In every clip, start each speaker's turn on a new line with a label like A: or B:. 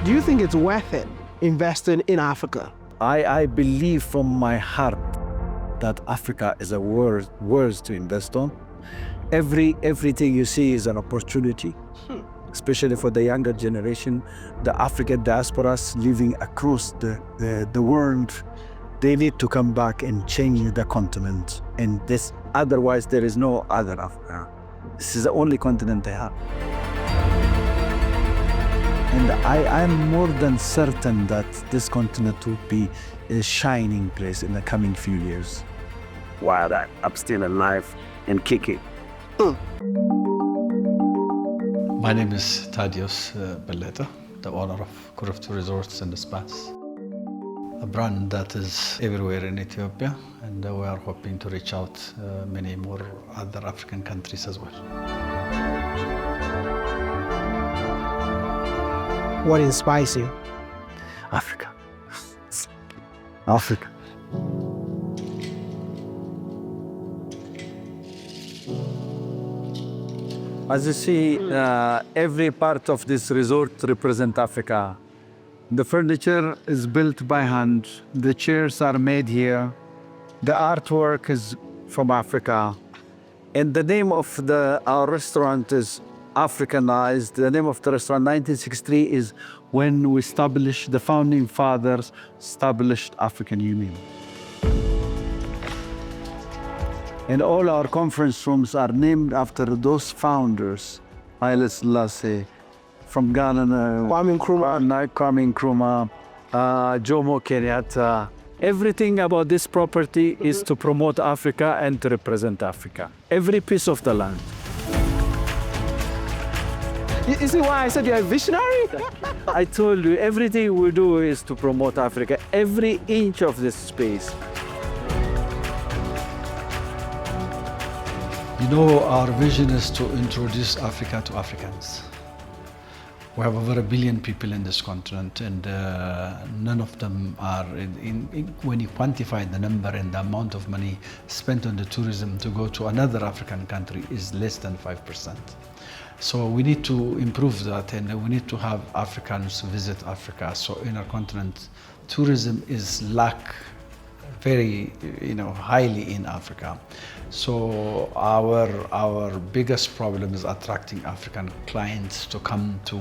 A: Do you think it's worth it investing in Africa?
B: I believe from my heart that Africa is a world to invest on. Everything you see is an opportunity, especially for the younger generation, the African diasporas living across the world. They need to come back and change the continent. And this, otherwise there is no other Africa. This is the only continent they have. And I'm more than certain that this continent will be a shining place in the coming few years.
C: While I'm still alive and kicking.
D: My name is Tadiwos Belete, the owner of Kuriftu Resorts and Spas, a brand that is everywhere in Ethiopia, and we are hoping to reach out many more other African countries as well.
A: What inspires you?
B: Africa. Africa. As you see, every part of this resort represents Africa. The furniture is built by hand. The chairs are made here. The artwork is from Africa. And the name of our restaurant is Africanized. The name of the restaurant, 1963, is when we established, the founding fathers established African Union. And all our conference rooms are named after those founders. Haile Selassie, from Ghana,
A: Kwame
B: Nkrumah, Jomo Kenyatta. Everything about this property is to promote Africa and to represent Africa. Every piece of the land.
A: You see why I said you're a visionary?
B: I told you, everything we do is to promote Africa. Every inch of this space.
D: You know, our vision is to introduce Africa to Africans. We have over 1 billion people in this continent, and none of them are, when you quantify the number and the amount of money spent on the tourism to go to another African country is less than 5%. So we need to improve that, and we need to have Africans visit Africa. So in our continent, tourism is lack very, highly in Africa. So our biggest problem is attracting African clients to come to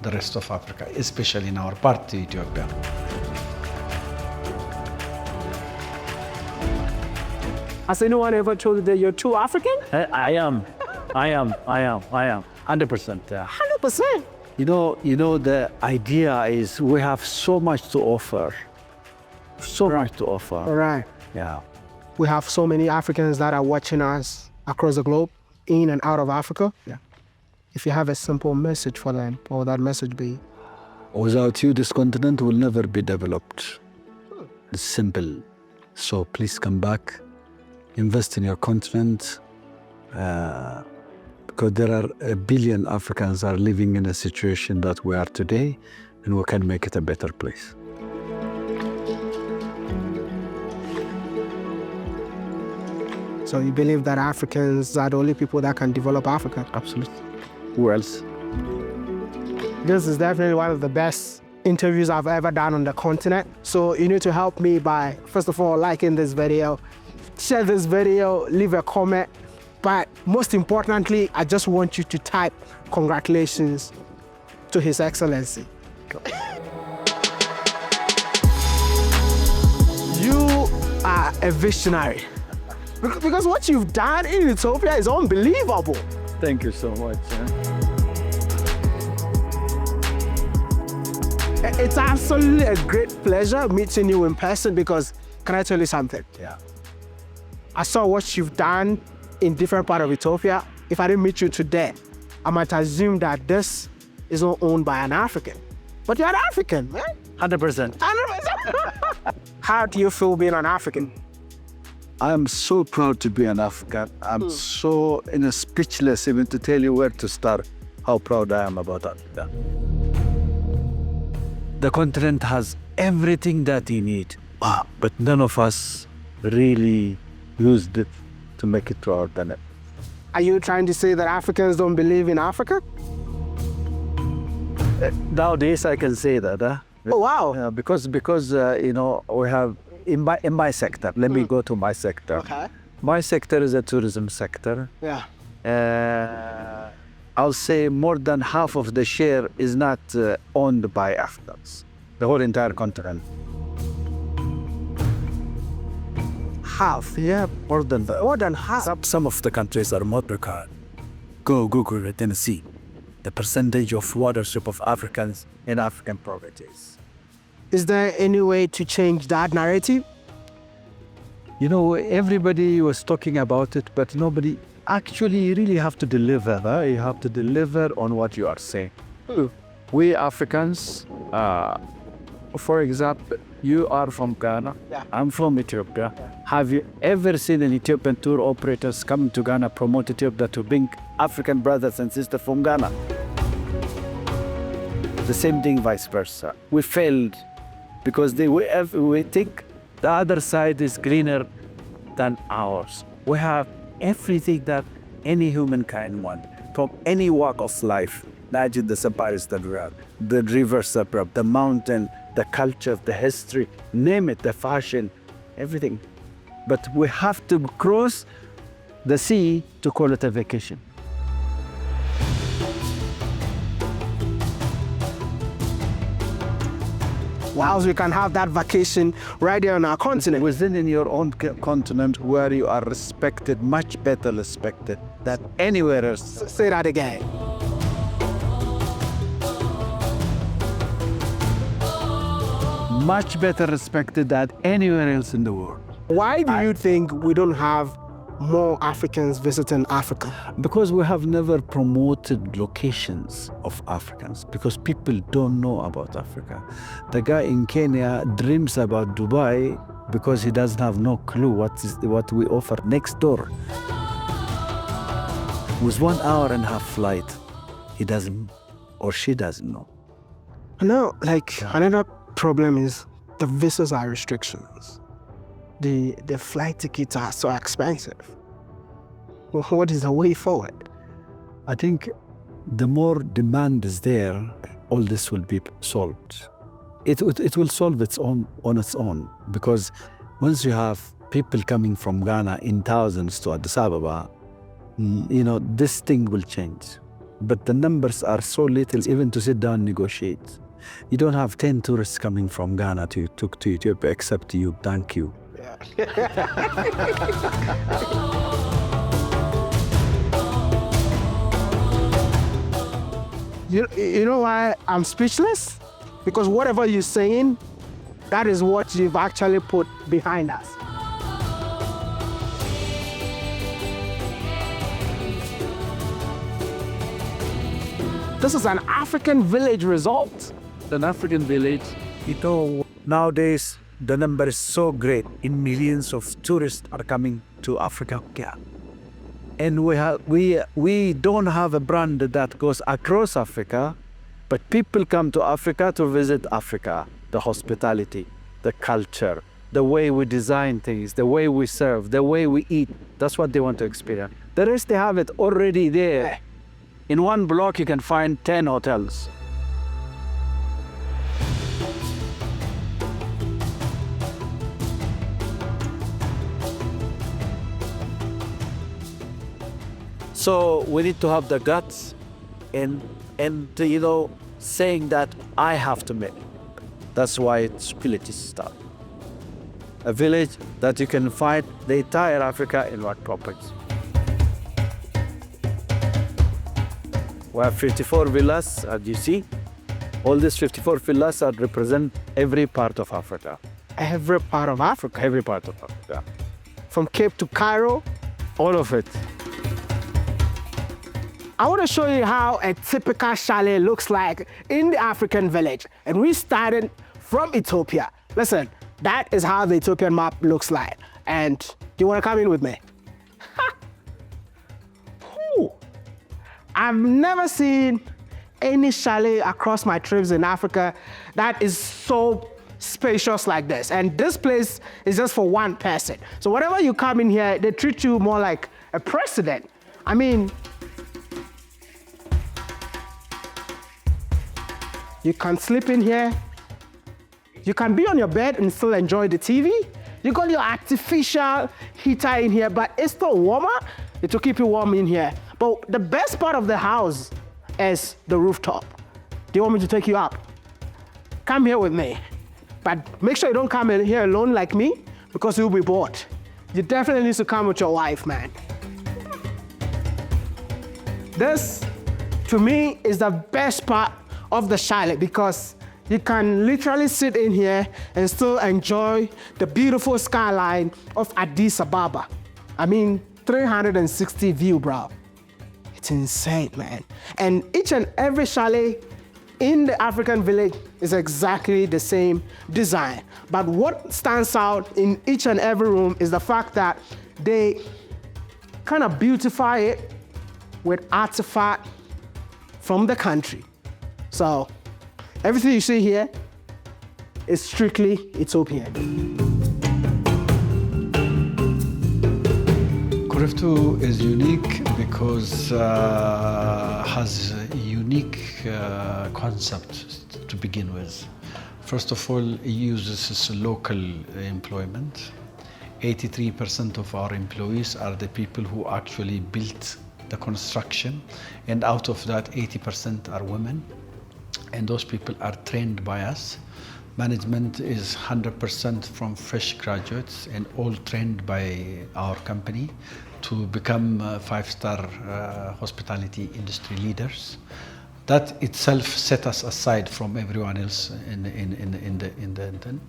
D: the rest of Africa, especially in our part, Ethiopia.
A: Has anyone ever told you that you're too African?
B: I am. 100%. Yeah.
A: 100%.
B: You know, the idea is we have so much to offer. Much to offer.
A: All right.
B: Yeah.
A: We have so many Africans that are watching us across the globe, in and out of Africa.
B: Yeah.
A: If you have a simple message for them, what would that message be?
B: Without you, this continent will never be developed. It's simple. So please come back, invest in your continent, because there are 1 billion Africans are living in a situation that we are today, and we can make it a better place.
A: So you believe that Africans are the only people that can develop Africa?
B: Absolutely. Who else?
A: This is definitely one of the best interviews I've ever done on the continent. So you need to help me by, first of all, liking this video, share this video, leave a comment. But most importantly, I just want you to type congratulations to His Excellency. You are a visionary. Because what you've done in Ethiopia is unbelievable.
B: Thank you so much.
A: It's absolutely a great pleasure meeting you in person because, can I tell you something?
B: Yeah.
A: I saw what you've done in different parts of Ethiopia. If I didn't meet you today, I might assume that this is not owned by an African. But you're an African, right?
B: 100%.
A: 100%. How do you feel being an African?
B: I am so proud to be an African. I'm so speechless even to tell you where to start, how proud I am about Africa. The continent has everything that you need, but none of us really used it to make it to our planet.
A: Are you trying to say that Africans don't believe in Africa?
B: Nowadays, I can say that.
A: Oh, wow.
B: Because you know, we have in my sector. Let me go to my sector.
A: Okay.
B: My sector is a tourism sector.
A: Yeah.
B: I'll say more than half of the share is not owned by Africans. The whole entire continent.
A: Half.
B: Yeah, more than that.
A: More than half.
E: Some of the countries are Motorcar. Go Google it and see the percentage of watership of Africans in African provinces.
A: Is there any way to change that narrative?
B: You know, everybody was talking about it, but nobody actually. You really have to deliver. You have to deliver on what you are saying. We Africans, for example, you are from Ghana.
A: Yeah.
B: I'm from Ethiopia. Yeah. Have you ever seen an Ethiopian tour operators coming to Ghana, promote Ethiopia to bring African brothers and sisters from Ghana? The same thing, vice versa. We failed because we think the other side is greener than ours. We have everything that any humankind wants from any walk of life. Imagine the safaris that we have, the river suburb, the mountain, the culture, the history, name it, the fashion, everything. But we have to cross the sea to call it a vacation.
A: Whilst we can have that vacation right there on our continent.
B: Within in your own continent where you are respected, much better respected than anywhere else.
A: Say that again.
B: Much better respected than anywhere else in the world.
A: Why do you think we don't have more Africans visiting Africa?
B: Because we have never promoted locations of Africans, because people don't know about Africa. The guy in Kenya dreams about Dubai because he doesn't have no clue what we offer next door. With 1 hour and a half flight, he doesn't or she doesn't know.
A: No, another problem is the visas are restrictions. The flight tickets are so expensive. What is the way forward?
B: I think the more demand is there, all this will be solved. It will solve its own on its own, because once you have people coming from Ghana in thousands to Addis Ababa, you know, this thing will change. But the numbers are so little, even to sit down and negotiate. You don't have 10 tourists coming from Ghana to Ethiopia, except you, thank you.
A: You know why I'm speechless? Because whatever you're saying, that is what you've actually put behind us. This is an African village resort.
B: An African village.
E: You know, nowadays the number is so great. In millions of tourists are coming to Africa.
B: Yeah. And we don't have a brand that goes across Africa, but people come to Africa to visit Africa. The hospitality, the culture, the way we design things, the way we serve, the way we eat. That's what they want to experience. The rest, they have it already there. In one block, you can find 10 hotels. So we need to have the guts and you know, saying that I have to make. That's why it's village start. A village that you can find the entire Africa in one property. We have 54 villas, as you see. All these 54 villas represent every part of Africa.
A: Every part of Africa.
B: Every part of Africa.
A: From Cape to Cairo.
B: All of it.
A: I want to show you how a typical chalet looks like in the African village. And we started from Ethiopia. Listen, that is how the Ethiopian map looks like. And you want to come in with me? I've never seen any chalet across my trips in Africa that is so spacious like this. And this place is just for one person. So whenever you come in here, they treat you more like a president. I mean, You can sleep in here. You can be on your bed and still enjoy the TV. You got your artificial heater in here, but it's still warmer. It will keep you warm in here. But the best part of the house is the rooftop. Do you want me to take you up? Come here with me. But make sure you don't come in here alone like me, because you'll be bored. You definitely need to come with your wife, man. This, to me, is the best part of the chalet, because you can literally sit in here and still enjoy the beautiful skyline of Addis Ababa. I mean, 360 view, bro. It's insane, man. And each and every chalet in the African village is exactly the same design. But what stands out in each and every room is the fact that they kind of beautify it with artifact from the country. So everything you see here is strictly Ethiopian.
D: Kuriftu is unique because has a unique concept to begin with. First of all, it uses local employment. 83% of our employees are the people who actually built the construction, and out of that, 80% are women. And those people are trained by us. Management is 100% from fresh graduates and all trained by our company to become five-star hospitality industry leaders. That itself set us aside from everyone else in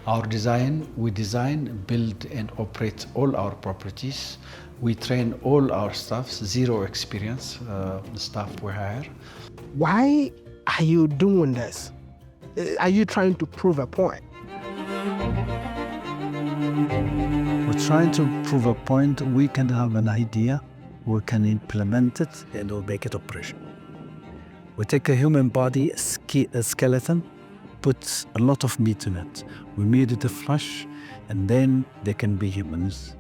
D: our design. We design, build, and operate all our properties. We train all our staffs, zero experience staff we hire.
A: Why are you doing this? Are you trying to prove a point?
E: We're trying to prove a point. We can have an idea, we can implement it, and we'll make it operational. We take a human body, a skeleton, put a lot of meat in it. We made it a flesh, and then they can be humans.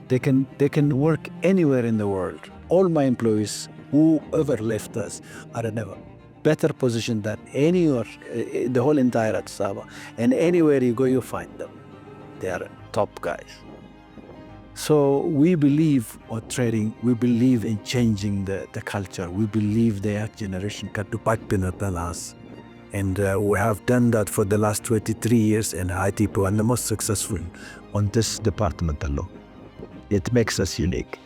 E: They can work anywhere in the world. All my employees, whoever left us, are in a better position than anywhere, the whole entire Addis Ababa. And anywhere you go, you find them. They are top guys. So we believe in trading, we believe in changing the culture. We believe the young generation can do better than us. And we have done that for the last 23 years, and ITP are the most successful on this department alone. It makes us unique.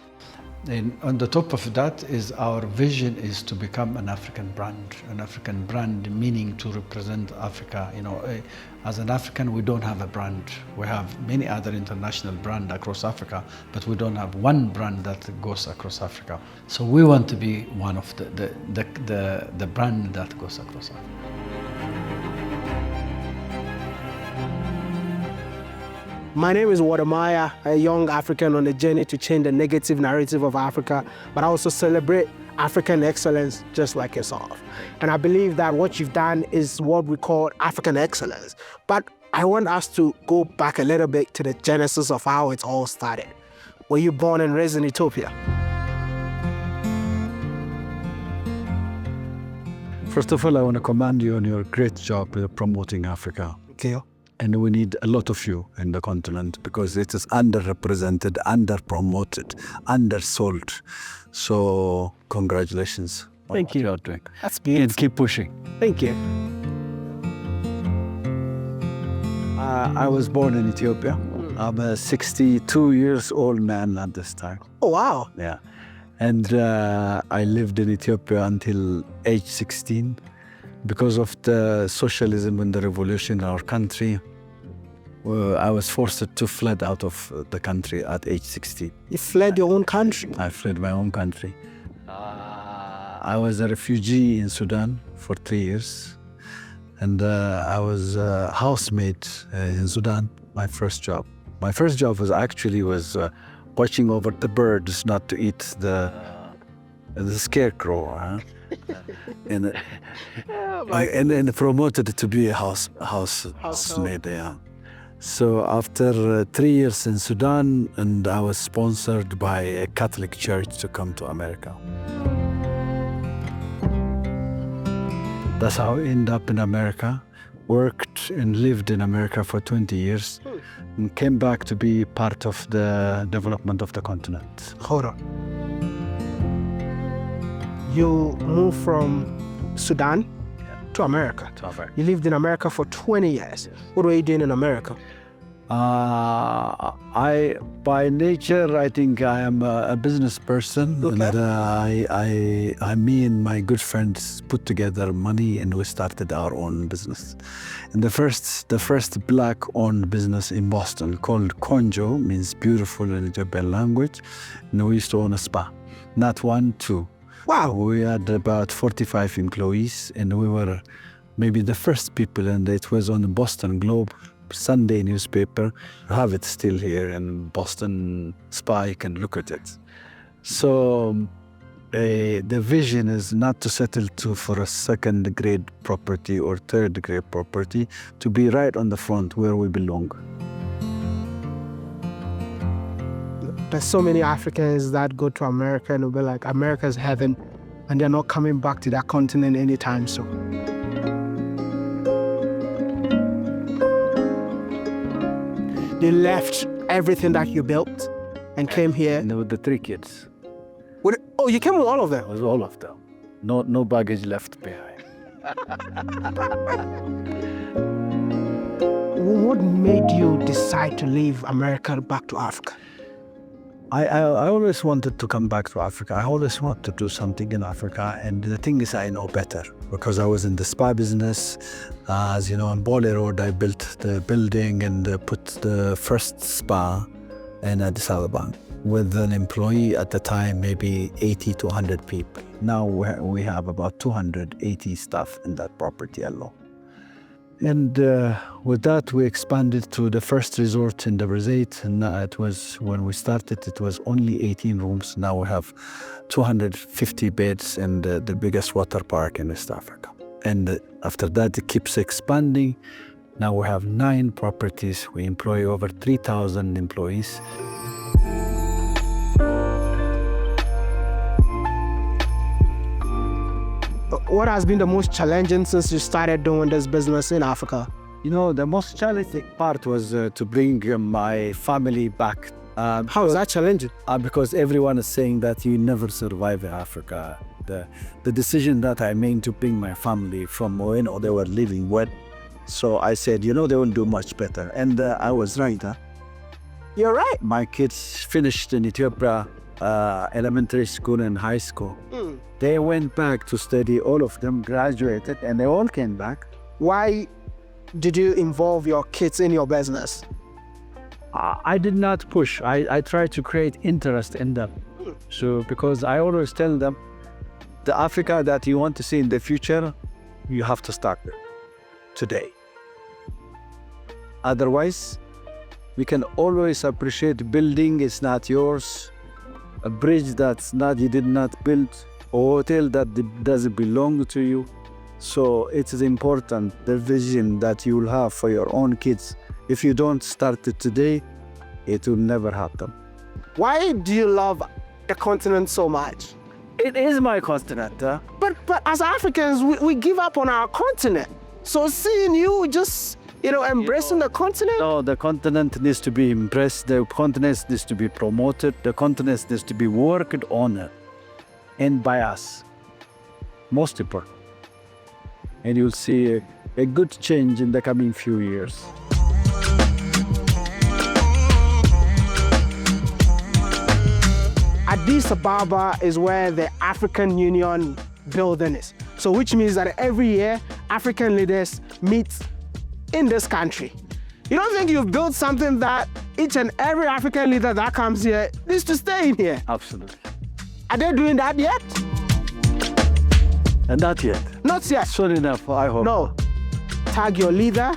D: And on the top of that is our vision is to become an African brand meaning to represent Africa. You know, as an African, we don't have a brand. We have many other international brands across Africa, but we don't have one brand that goes across Africa. So we want to be one of the brand that goes across Africa.
A: My name is Wadamaya, a young African on a journey to change the negative narrative of Africa, but I also celebrate African excellence just like yourself. And I believe that what you've done is what we call African excellence. But I want us to go back a little bit to the genesis of how it all started. Were you born and raised in Ethiopia?
B: First of all, I want to commend you on your great job with promoting Africa.
A: Okay.
B: And we need a lot of you in the continent because it is underrepresented, under-promoted, undersold. So congratulations.
A: Thank you.
B: You're doing.
A: That's beautiful.
B: And keep pushing.
A: Thank you.
B: I was born in Ethiopia. I'm a 62 years old man at this time.
A: Oh, wow.
B: Yeah. And I lived in Ethiopia until age 16. Because of the socialism and the revolution in our country, I was forced to fled out of the country at age 16.
A: You fled your own country?
B: I fled my own country. I was a refugee in Sudan for 3 years. And I was a housemaid in Sudan, my first job. My first job was watching over the birds not to eat the scarecrow. Huh? and promoted to be a housemaid. Yeah. So after 3 years in Sudan, and I was sponsored by a Catholic church to come to America.
E: That's how I ended up in America. Worked and lived in America for 20 years and came back to be part of the development of the continent.
A: Hold on. You moved from Sudan to America. You lived in America for 20 years. What were you doing in America?
E: I, by nature, I think I am a business person.
A: Okay.
E: And me and my good friends put together money and we started our own business. And the first black-owned business in Boston called Konjo, means beautiful in Ethiopian language. And we used to own a spa, not one, two.
A: Wow.
E: We had about 45 employees and we were maybe the first people, and it was on the Boston Globe Sunday newspaper. I have it still here in Boston Spa, you can look at it. So the vision is not to settle for a second grade property or third grade property, to be right on the front where we belong.
A: There's so many Africans that go to America and will be like, America's heaven, and they're not coming back to that continent anytime soon. You left everything that you built and came here.
E: And with the 3 kids,
A: Oh, you came with all of them?
E: it was all of them. No baggage left behind.
A: What made you decide to leave America back to Africa?
E: I always wanted to come back to Africa. I always wanted to do something in Africa. And the thing is, I know better because I was in the spa business. As you know, on Belete Road, I built the building and put the first spa in Addis Ababa with an employee at the time, maybe 80 to 100 people. Now we have about 280 staff in that property alone. And with that, we expanded to the first resort in the Belete. And it was, when we started, it was only 18 rooms. Now we have 250 beds and the biggest water park in West Africa. And after that, it keeps expanding. Now we have 9 properties. We employ over 3,000 employees.
A: What has been the most challenging since you started doing this business in Africa?
E: You know, the most challenging part was to bring my family back.
A: How is that challenging?
E: Because everyone is saying that you never survive in Africa. The decision that I made to bring my family from when they were living wet. So I said, you know, they will do much better. And I was right. Huh?
A: You're right.
E: My kids finished in Ethiopia, elementary school and high school. They went back to study, all of them graduated, and they all came back.
A: Why did you involve your kids in your business?
E: I did not push. I tried to create interest in them. So, because I always tell them, the Africa that you want to see in the future, you have to start there, today. Otherwise, we can always appreciate building is not yours, a bridge that's not, you did not build, a hotel that doesn't belong to you. So it is important, the vision that you will have for your own kids. If you don't start it today, it will never happen.
A: Why do you love the continent so much?
E: It is my continent.
A: But as Africans, we give up on our continent. So seeing you just, embracing the continent?
E: No, the continent needs to be embraced. The continent needs to be promoted. The continent needs to be worked on, and by us, most important. And you'll see a good change in the coming few years.
A: Addis Ababa is where the African Union building is. So which means that every year, African leaders meet in this country. You don't think you've built something that each and every African leader that comes here needs to stay in here?
E: Absolutely.
A: Are they doing that yet?
E: And not yet.
A: Not yet.
E: Soon enough, I hope.
A: No. Tag your leader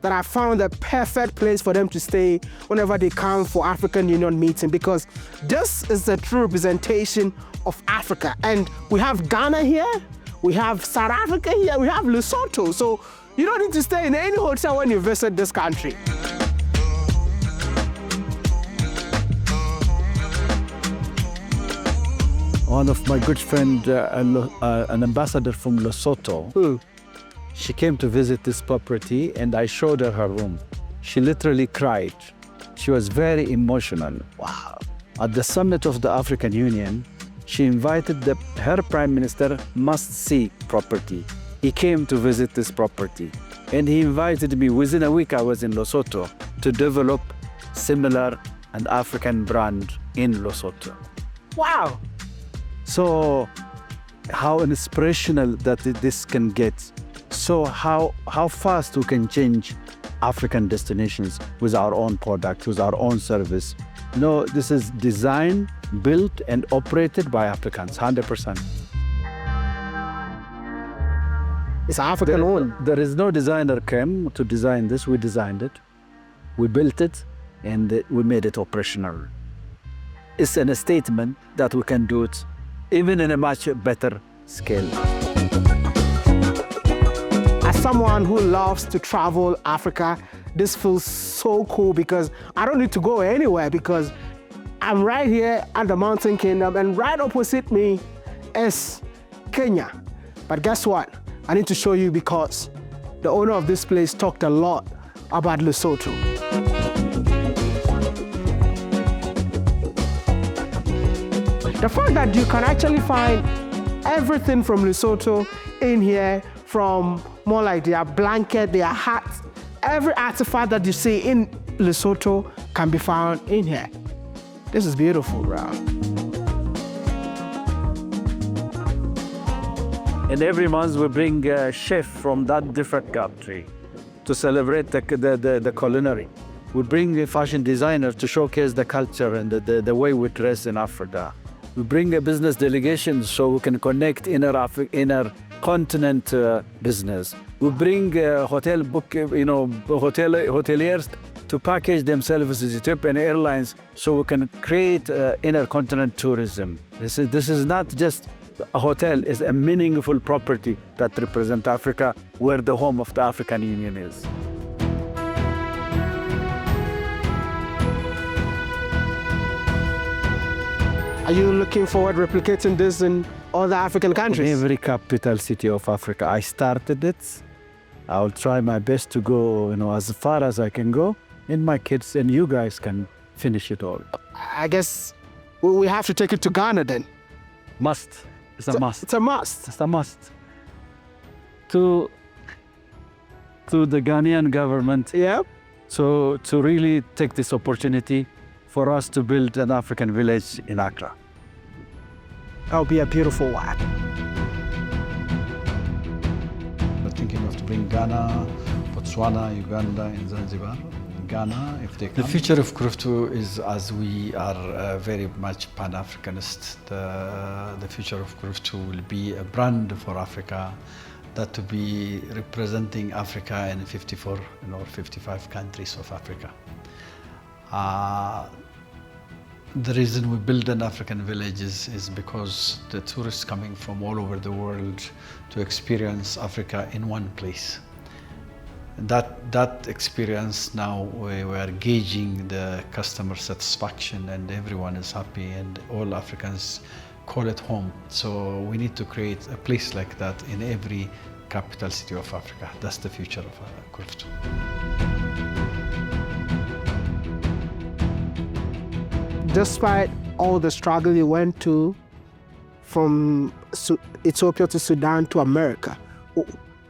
A: that I found the perfect place for them to stay whenever they come for African Union meeting, because this is the true representation of Africa. And we have Ghana here, we have South Africa here, we have Lesotho. So you don't need to stay in any hotel when you visit this country.
E: One of my good friend, an ambassador from Lesotho,
B: She came to visit this property and I showed her her room. She literally cried. She was very emotional. Wow. At the summit of the African Union, she invited her prime minister must-see property. He came to visit this property and he invited me. Within a week, I was in Lesotho to develop similar and African brand in Lesotho.
A: Wow.
B: So how inspirational that this can get. So how fast we can change African destinations with our own product, with our own service. No, this is designed, built, and operated by Africans, 100%.
A: It's African owned.
B: There is no designer came to design this. We designed it, we built it, and we made it operational. It's a statement that we can do it even in a much better scale.
A: As someone who loves to travel Africa, this feels so cool because I don't need to go anywhere because I'm right here at the Mountain Kingdom and right opposite me is Kenya. But guess what? I need to show you because the owner of this place talked a lot about Lesotho. The fact that you can actually find everything from Lesotho in here, from more like their blanket, their hats, every artifact that you see in Lesotho can be found in here. This is beautiful, bro.
B: And every month we bring a chef from that different country to celebrate the culinary. We bring a fashion designer to showcase the culture and the way we dress in Africa. We bring a business delegation so we can connect inner continent business. We bring hoteliers to package themselves as Ethiopian Airlines so we can create intercontinental tourism. This is not just a hotel, it's a meaningful property that represents Africa, where the home of the African Union is.
A: Are you looking forward to replicating this in other African countries?
B: Every capital city of Africa. I started it. I will try my best to go, as far as I can go. And my kids and you guys can finish it all.
A: I guess we have to take it to Ghana then.
B: Must. It's a must.
A: It's a must.
B: It's a must. To the Ghanaian government.
A: Yep.
B: So to really take this opportunity for us to build an African village in Accra.
A: That would be a beautiful one.
D: We're thinking of to bring Ghana, Botswana, Uganda, and Zanzibar. Ghana, if they come. The future of Kuriftu is, as we are very much Pan-Africanist, the future of Kuriftu will be a brand for Africa that to be representing Africa in 54 or 55 countries of Africa. The reason we build an African village is because the tourists coming from all over the world to experience Africa in one place. That experience now we are gauging the customer satisfaction and everyone is happy and all Africans call it home. So we need to create a place like that in every capital city of Africa. That's the future of Kuriftu.
A: Despite all the struggle you went to from Ethiopia to Sudan to America,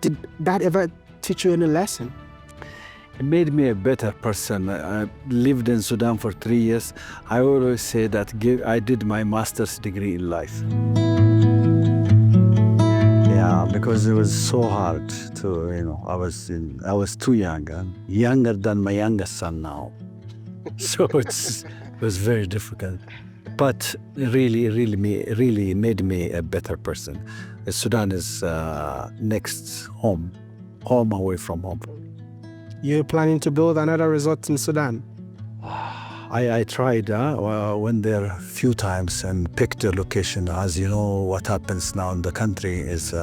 A: did that ever teach you any lesson?
B: It made me a better person. I lived in Sudan for 3 years. I always say that I did my master's degree in life. Yeah, because it was so hard to, I was too young, younger than my youngest son now. So it was very difficult. But it really made me a better person. Sudan is next home away from home.
A: You're planning to build another resort in Sudan?
B: I tried, went there a few times and picked a location. As you know, what happens now in the country is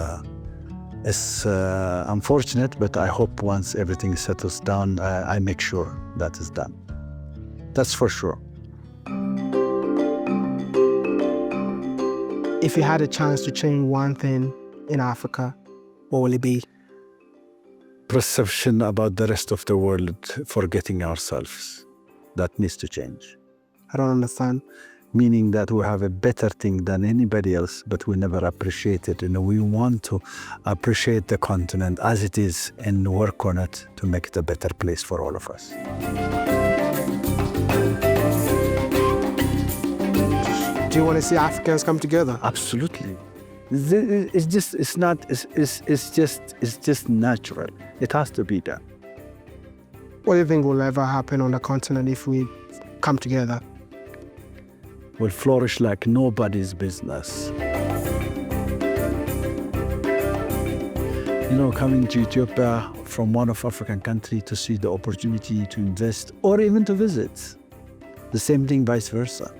B: unfortunate, but I hope once everything settles down, I make sure that is done. That's for sure.
A: If you had a chance to change one thing in Africa, what will it be?
E: perception about the rest of the world, forgetting ourselves. That needs to change.
A: I don't understand.
E: Meaning that we have a better thing than anybody else, but we never appreciate it. And we want to appreciate the continent as it is and work on it to make it a better place for all of us.
A: Do you want to see Africans come together?
E: Absolutely. It's just natural. It has to be done.
A: What do you think will ever happen on the continent if we come together?
E: Will flourish like nobody's business. You know, coming to Ethiopia from one of African countries to see the opportunity to invest or even to visit. The same thing vice versa.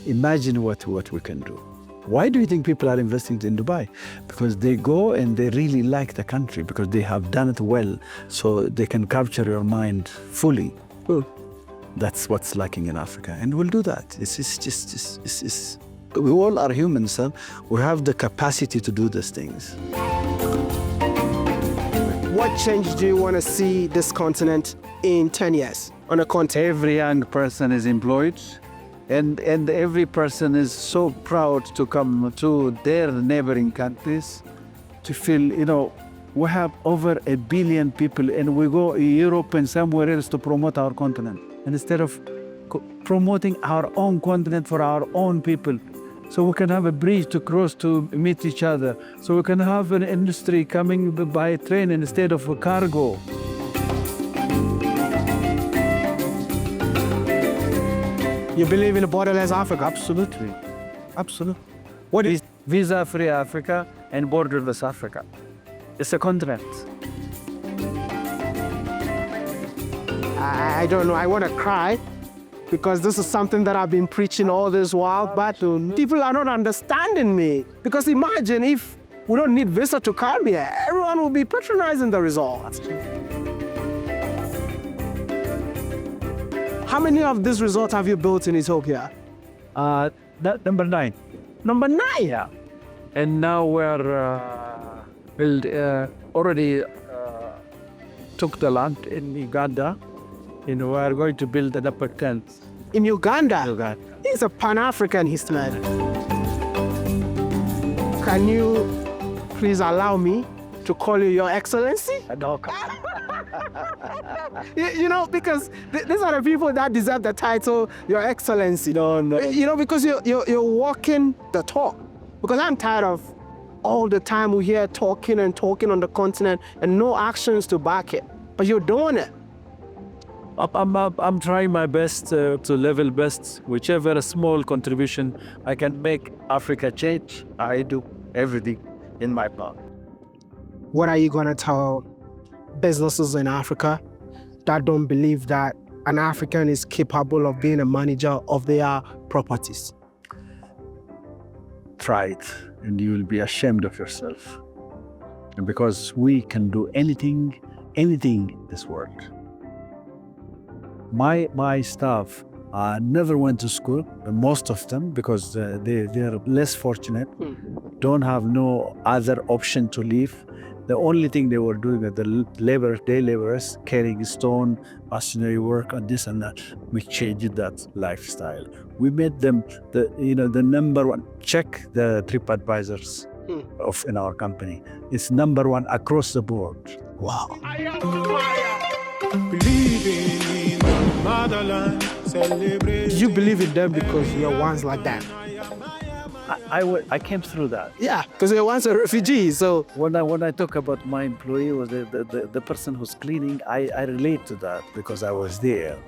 E: Imagine what we can do. Why do you think people are investing in Dubai? Because they go and they really like the country because they have done it well, so they can capture your mind fully. Well, that's what's lacking in Africa, and we'll do that. We all are humans, so we have the capacity to do these things.
A: What change do you want to see this continent in 10 years on a continent?
B: Every young person is employed, and every person is so proud to come to their neighboring countries to feel, you know, we have over 1 billion people and we go Europe and somewhere else to promote our continent. And instead of promoting our own continent for our own people, so we can have a bridge to cross to meet each other, so we can have an industry coming by train instead of a cargo.
A: You believe in a borderless Africa?
B: Absolutely. Absolutely. What is visa-free Africa and borderless Africa? It's a continent.
A: I don't know, I want to cry because this is something that I've been preaching all this while, but people are not understanding me. Because imagine if we don't need visa to come here, everyone will be patronizing the resort. How many of these resorts have you built in Ethiopia?
B: Number 9.
A: Number 9?
B: Yeah. And now we're already took the land in Uganda. You know, we are going to build an upper tent.
A: In Uganda?
B: Uganda.
A: He's a Pan-African man. Can you please allow me to call you Your Excellency?
B: No.
A: You know, because these are the people that deserve the title Your Excellency.
B: No.
A: You know, because you're walking the talk. Because I'm tired of all the time we hear talking and talking on the continent and no actions to back it. But you're doing it.
B: I'm trying my best to level best. Whichever small contribution I can make Africa change, I do everything in my power.
A: What are you going to tell businesses in Africa that don't believe that an African is capable of being a manager of their properties?
E: Try it, and you will be ashamed of yourself. And because we can do anything in this world. My staff never went to school, most of them, because they're less fortunate, don't have no other option to live. The only thing they were doing are the day laborers, carrying stone, machinery work, and this and that. We changed that lifestyle. We made them the number one. Check the TripAdvisors in our company. It's number one across the board.
A: Wow. Did you believe in them because you're once like that?
B: I came through that.
A: Yeah, because you're once a refugee, so...
B: When I talk about my employee was the person who's cleaning, I relate to that because I was there.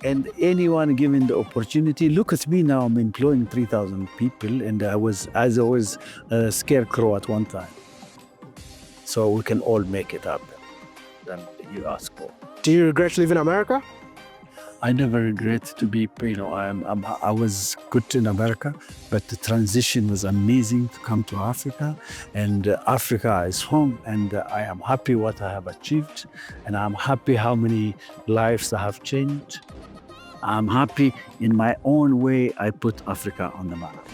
B: And anyone given the opportunity, look at me now, I'm employing 3,000 people, and I was a scarecrow at one time. So we can all make it happen than you ask for.
A: Do you regret leaving America?
E: I never regret to be, I was good in America, but the transition was amazing to come to Africa, and Africa is home, and I am happy what I have achieved, and I'm happy how many lives I have changed. I'm happy in my own way I put Africa on the map.